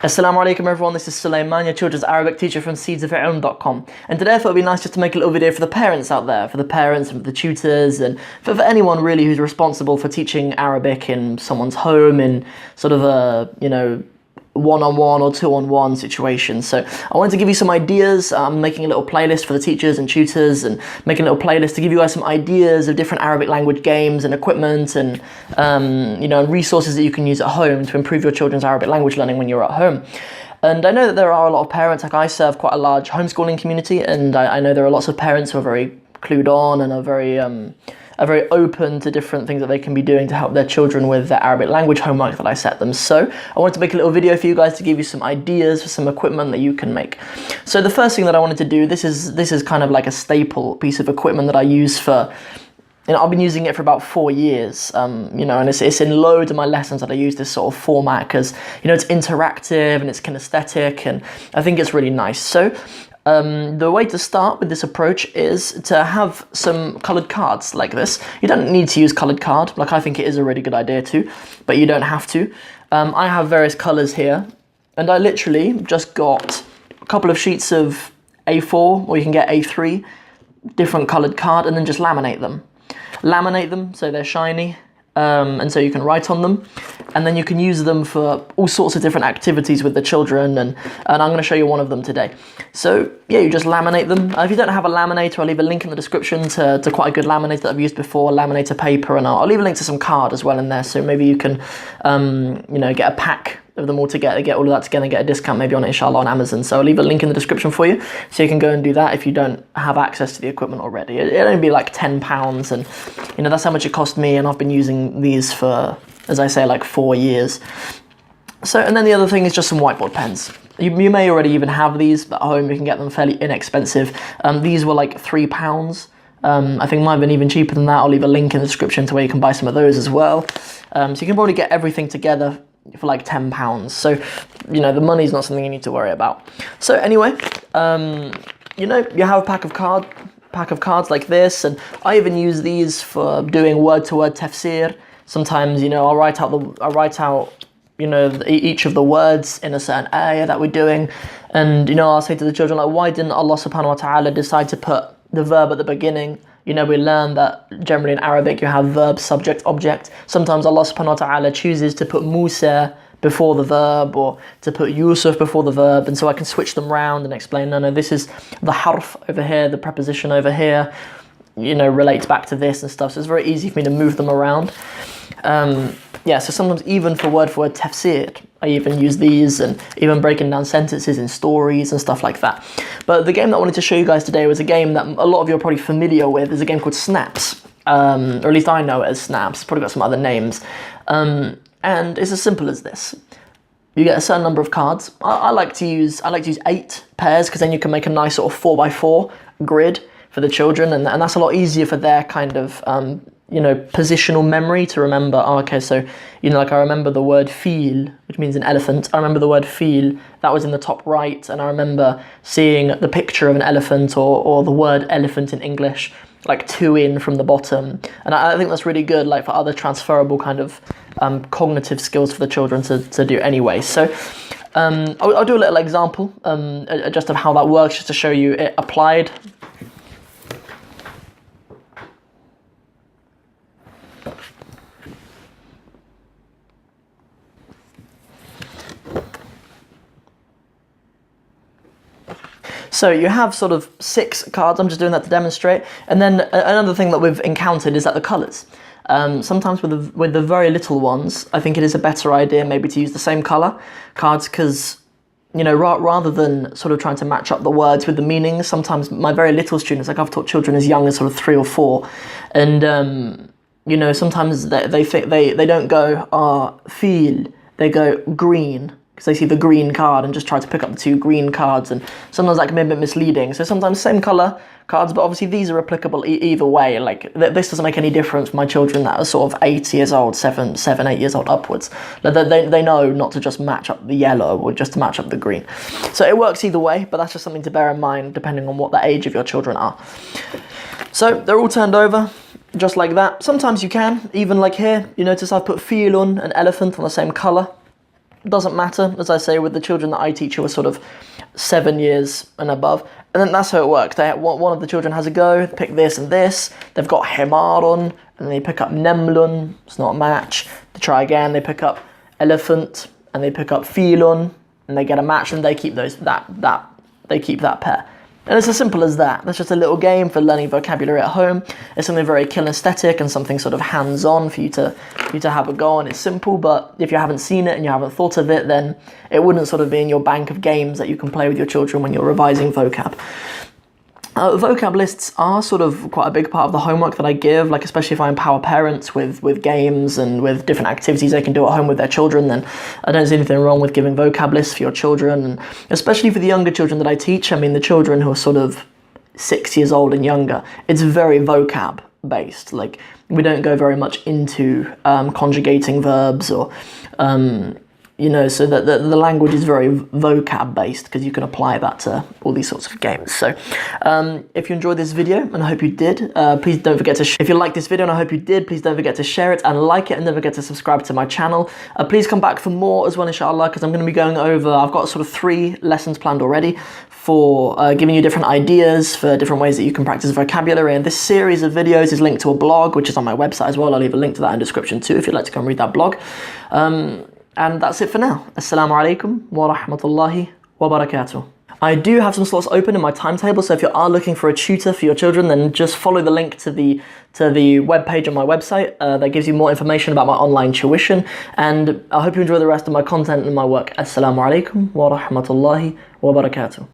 Assalamu alaikum everyone, this is Sulaiman, your children's Arabic teacher from seedsofilm.com, and today I thought it would be nice just to make a little video for the parents out there, for the parents and for the tutors and for anyone really who's responsible for teaching Arabic in someone's home in sort of a, one-on-one or two-on-one situation. So I wanted to give you some ideas. I'm making a little playlist for the teachers and tutors and making a little playlist to give you guys some ideas of different Arabic language games and equipment and resources that you can use at home to improve your children's Arabic language learning when you're at home. And I know that there are a lot of parents, like I serve quite a large homeschooling community, and I know there are lots of parents who are very clued on and are very open to different things that they can be doing to help their children with their Arabic language homework that I set them. So I wanted to make a little video for you guys to give you some ideas for some equipment that you can make. So the first thing that I wanted to do, this is kind of like a staple piece of equipment that I use for, I've been using it for about 4 years, and it's in loads of my lessons that I use this sort of format because, it's interactive and it's kinesthetic and I think it's really nice. So the way to start with this approach is to have some coloured cards like this. You don't need to use coloured card, like I think it is a really good idea too, but you don't have to. I have various colours here, and I literally just got a couple of sheets of A4, or you can get A3, different coloured card, and then just laminate them. Laminate them so they're shiny, and so you can write on them, and then you can use them for all sorts of different activities with the children, and I'm going to show you one of them today. So yeah, you just laminate them. If you don't have a laminator, I'll leave a link in the description to quite a good laminator that I've used before, laminator paper, and I'll leave a link to some card as well in there, so maybe you can get a pack of them all together, get all of that together and get a discount maybe on it, inshallah, on Amazon. So I'll leave a link in the description for you, so you can go and do that if you don't have access to the equipment already. It'll only be like £10, and that's how much it cost me, and I've been using these for, as I say, like 4 years. So, and then the other thing is just some whiteboard pens. You may already even have these at home. You can get them fairly inexpensive. These were like £3. I think mine have been even cheaper than that. I'll leave a link in the description to where you can buy some of those as well. So you can probably get everything together for like £10. So, the money's not something you need to worry about. So anyway, you have a pack of cards like this, and I even use these for doing word-to-word tafsir. Sometimes, I'll write out each of the words in a certain area that we're doing, and I'll say to the children, like, why didn't Allah subhanahu wa ta'ala decide to put the verb at the beginning? We learn that generally in Arabic you have verb, subject, object. Sometimes Allah subhanahu wa ta'ala chooses to put Musa before the verb, or to put Yusuf before the verb, and so I can switch them round and explain, no, this is the harf over here, the preposition over here, relates back to this and stuff, so it's very easy for me to move them around. So sometimes even for word tafsir, I even use these, and even breaking down sentences in stories and stuff like that. But the game that I wanted to show you guys today was a game that a lot of you are probably familiar with. It's a game called Snaps, or at least I know it as Snaps. It's probably got some other names. And it's as simple as this. You get a certain number of cards. I like to use 8 pairs, because then you can make a nice sort of 4x4 grid for the children, and that's a lot easier for their kind of positional memory to remember. So I remember the word feel, which means an elephant. I remember the word feel, that was in the top right, and I remember seeing the picture of an elephant, or the word elephant in English, like 2 in from the bottom. And I think that's really good, like for other transferable kind of cognitive skills for the children to do anyway. So I'll do a little example just of how that works, just to show you it applied. So you have sort of 6 cards. I'm just doing that to demonstrate. And then another thing that we've encountered is that the colours. Sometimes with the very little ones, I think it is a better idea maybe to use the same colour cards, because rather than sort of trying to match up the words with the meanings, sometimes my very little students, like I've taught children as young as sort of 3 or 4, and sometimes they think they don't go feel, they go green, because they see the green card and just try to pick up the 2 green cards, and sometimes that can be a bit misleading. So sometimes same colour cards, but obviously these are applicable either way. Like this doesn't make any difference for my children that are sort of 8 years old, 7, 8 years old upwards. They know not to just match up the yellow, or just to match up the green. So it works either way, but that's just something to bear in mind depending on what the age of your children are. So they're all turned over, just like that. Sometimes you can, even like here, you notice I've put feel on an elephant on the same colour. doesn't matter, as I say, with the children that I teach who are sort of 7 years and above. And then that's how it works. One of the children has a go, pick this and this. They've got himarun, and then they pick up nemlun. It's not a match. They try again. They pick up elephant, and they pick up filun, and they get a match, and they keep they keep that pair. And it's as simple as that. That's just a little game for learning vocabulary at home. It's something very kinesthetic and something sort of hands-on for you to have a go on. It's simple, but if you haven't seen it and you haven't thought of it, then it wouldn't sort of be in your bank of games that you can play with your children when you're revising vocab. Vocab lists are sort of quite a big part of the homework that I give, like especially if I empower parents with games and with different activities they can do at home with their children, then I don't see anything wrong with giving vocab lists for your children, and especially for the younger children that I teach. I mean, the children who are sort of 6 years old and younger, it's very vocab based. Like, we don't go very much into conjugating verbs or so that the language is very vocab based, because you can apply that to all these sorts of games. So if you enjoyed this video, and I hope you did, please don't forget to if you like this video, and I hope you did, please don't forget to share it and like it, and don't forget to subscribe to my channel. Please come back for more as well, inshallah, because I'm going to be going over, I've got sort of 3 lessons planned already for giving you different ideas for different ways that you can practice vocabulary. And this series of videos is linked to a blog, which is on my website as well. I'll leave a link to that in the description too, if you'd like to come read that blog. And that's it for now. Assalamu alaikum wa rahmatullahi wa barakatuh. I do have some slots open in my timetable, so if you are looking for a tutor for your children, then just follow the link to the webpage on my website. That gives you more information about my online tuition. And I hope you enjoy the rest of my content and my work. Assalamu alaikum wa rahmatullahi wa barakatuh.